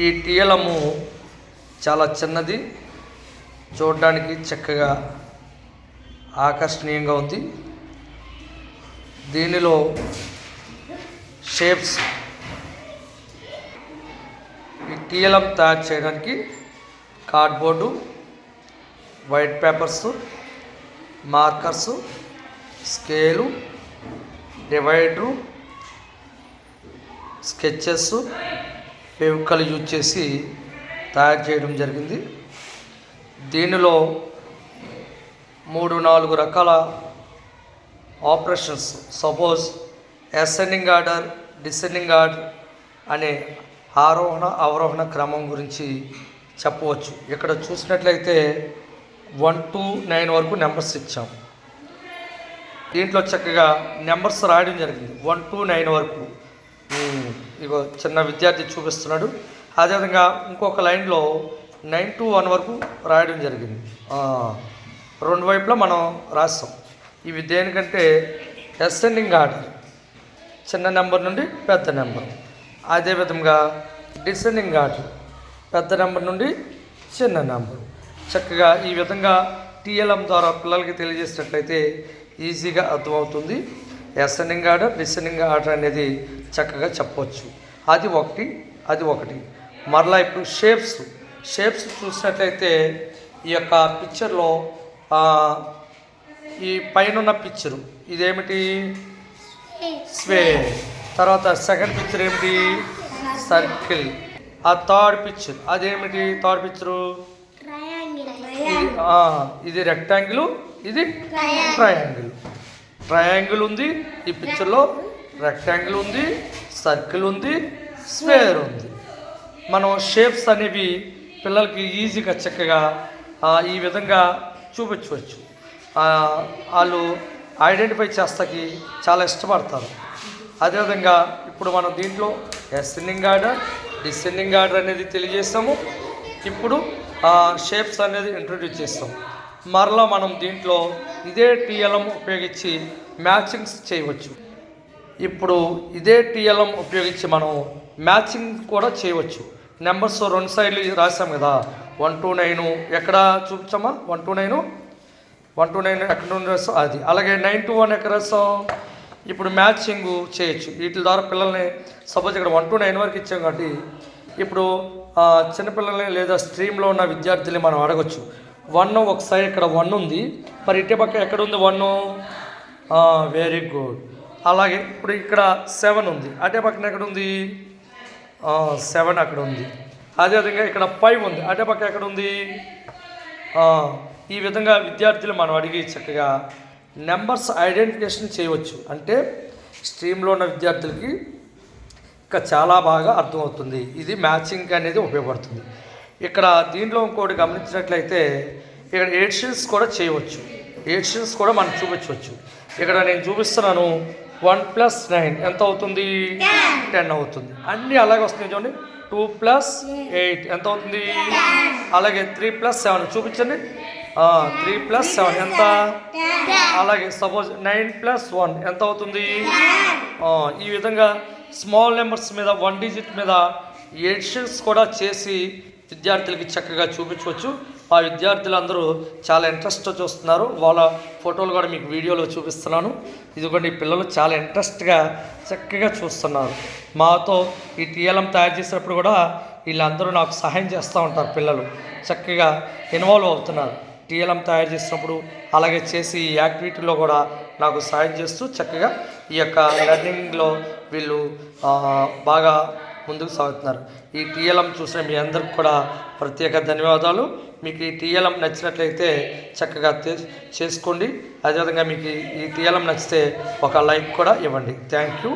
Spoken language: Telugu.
ఈ టీఎలము చాలా చిన్నది, చూడడానికి చక్కగా ఆకర్షణీయంగా ఉంది. దీనిలో షేప్స్, ఈ టీఎలం తయారు చేయడానికి cardboard, white papers, markers, scale, divider, sketches, Fevicol use చేసి తయారు చేయడం జరిగింది. దీనిలో 3-4 రకాల operations, suppose ascending order, descending order అనే ఆరోహణ అవరోహణ క్రమం గురించి చెప్పవచ్చు. ఇక్కడ చూసినట్లయితే 1 to 9 వరకు నెంబర్స్ ఇచ్చాం. దీంట్లో చక్కగా నెంబర్స్ రాయడం జరిగింది 1 to 9 వరకు. ఇగో చిన్న విద్యార్థి చూపిస్తున్నాడు. అదేవిధంగా ఇంకొక లైన్లో 9 to 1 వరకు రాయడం జరిగింది. రెండు వైపులా మనం రాస్తాం. ఇవి దేనికంటే అసెండింగ్ ఆర్డర్, చిన్న నెంబర్ నుండి పెద్ద నెంబర్. అదేవిధంగా డిసెండింగ్ ఆర్డర్, పెద్ద నెంబర్ నుండి చిన్న నెంబర్. చక్కగా ఈ విధంగా టీఎల్ఎం ద్వారా పిల్లలకి తెలియజేసినట్లయితే ఈజీగా అర్థమవుతుంది. అసెండింగ్ ఆర్డర్, డిసెండింగ్ ఆర్డర్ అనేది చక్కగా చెప్పవచ్చు. అది ఒకటి. మరలా ఇప్పుడు షేప్స్ చూసినట్లయితే ఈ యొక్క పిక్చర్లో ఈ పైన ఉన్న పిక్చరు ఇదేమిటి? స్క్వేర్. తర్వాత సెకండ్ పిక్చర్ ఏమిటి? సర్కిల్. ఆ థర్డ్ పిక్చర్ అదేమిటి? థర్డ్ పిక్చరు ఇది రెక్టాంగిల్, ఇది ట్రయాంగిల్ ఉంది. ఈ పిక్చర్లో రెక్టాంగిల్ ఉంది, సర్కిల్ ఉంది, స్క్వేర్ ఉంది. మనం షేప్స్ అనేవి పిల్లలకి ఈజీగా చక్కగా ఈ విధంగా చూపించవచ్చు. వాళ్ళు ఐడెంటిఫై చేస్తాకి చాలా ఇష్టపడతారు. అదేవిధంగా ఇప్పుడు మనం దీంట్లో అసెండింగ్ ఆర్డర్, డిసెండింగ్ ఆర్డర్ అనేది తెలియజేస్తాము. ఇప్పుడు షేప్స్ అనేది ఇంట్రొడ్యూస్ చేస్తాం. మరలా మనం దీంట్లో ఇదే టీఎల్ఎం ఉపయోగించి మ్యాచింగ్స్ చేయవచ్చు. ఇప్పుడు ఇదే టీఎల్ఎం ఉపయోగించి మనం మ్యాచింగ్ కూడా చేయవచ్చు. నెంబర్స్ 2 సైడ్లు రాసాం కదా, 1 to 9 ఎక్కడ చూపించామా? 1 to 9 ఎక్కడ నుండి రాస్తాం అది. అలాగే 9 to 1 ఎక్కడ రాస్తాం? ఇప్పుడు మ్యాచింగ్ చేయొచ్చు. వీటి ద్వారా పిల్లల్ని సపోజ్ ఇక్కడ 1 to 9 వరకు ఇచ్చాం కాబట్టి ఇప్పుడు చిన్నపిల్లల్ని లేదా స్ట్రీమ్లో ఉన్న విద్యార్థుల్ని మనం అడగచ్చు. 1 ఒక సైడ్ ఇక్కడ 1 ఉంది, మరి ఇటే పక్క ఎక్కడ ఉంది 1? Very good. అలాగే ఇప్పుడు ఇక్కడ 7 ఉంది, అటే పక్కన ఎక్కడ ఉంది? 7 అక్కడ ఉంది. అదేవిధంగా ఇక్కడ 5 ఉంది, అటే పక్క ఎక్కడ ఉంది? ఈ విధంగా విద్యార్థులు మనం అడిగి చక్కగా నెంబర్స్ ఐడెంటిఫికేషన్ చేయవచ్చు. అంటే స్ట్రీమ్లో ఉన్న విద్యార్థులకి ఇంకా చాలా బాగా అర్థమవుతుంది. ఇది మ్యాచింగ్ అనేది ఉపయోగపడుతుంది. ఇక్కడ దీంట్లో ఇంకోటి గమనించినట్లయితే ఇక్కడ ఎడిషన్స్ కూడా చేయవచ్చు. ఎడిషన్స్ కూడా మనం చూపించవచ్చు. ఇక్కడ నేను చూపిస్తున్నాను 1 + 9 ఎంత అవుతుంది? 10 అవుతుంది. అన్నీ అలాగే వస్తుంది. చూడండి 2 + 8 ఎంత అవుతుంది? అలాగే 3 + 7 చూపించండి. 3 + 7 ఎంత? అలాగే సపోజ్ 9 + 1 ఎంత అవుతుంది? ఈ విధంగా స్మాల్ నెంబర్స్ మీద 1 డిజిట్ మీద ఎడిషన్స్ కూడా చేసి విద్యార్థులకి చక్కగా చూపించవచ్చు. ఆ విద్యార్థులందరూ చాలా ఇంట్రెస్ట్తో చూస్తున్నారు. వాళ్ళ ఫోటోలు కూడా మీకు వీడియోలో చూపిస్తున్నాను. ఇదిగోండి, పిల్లలు చాలా ఇంట్రెస్ట్గా చక్కగా చూస్తున్నారు. మాతో ఈ టీఎల్ఎం తయారు చేసినప్పుడు కూడా వీళ్ళందరూ నాకు సహాయం చేస్తూ ఉంటారు. పిల్లలు చక్కగా ఇన్వాల్వ్ అవుతున్నారు టీఎల్ఎం తయారు చేసినప్పుడు. అలాగే చేసి ఈ యాక్టివిటీలో కూడా నాకు సహాయం చేస్తూ చక్కగా ఈ యొక్క లెర్నింగ్లో వీళ్ళు బాగా ముందుకు సాగుతున్నారు. ఈ టీఎల్ఎం చూసిన మీ అందరికి కూడా ప్రత్యేక ధన్యవాదాలు. మీకు ఈ టీఎల్ఎం నచ్చినట్లయితే చక్కగా చేసుకోండి. అదేవిధంగా మీకు ఈ టీఎల్ఎం నచ్చితే ఒక లైక్ కూడా ఇవ్వండి. Thank you.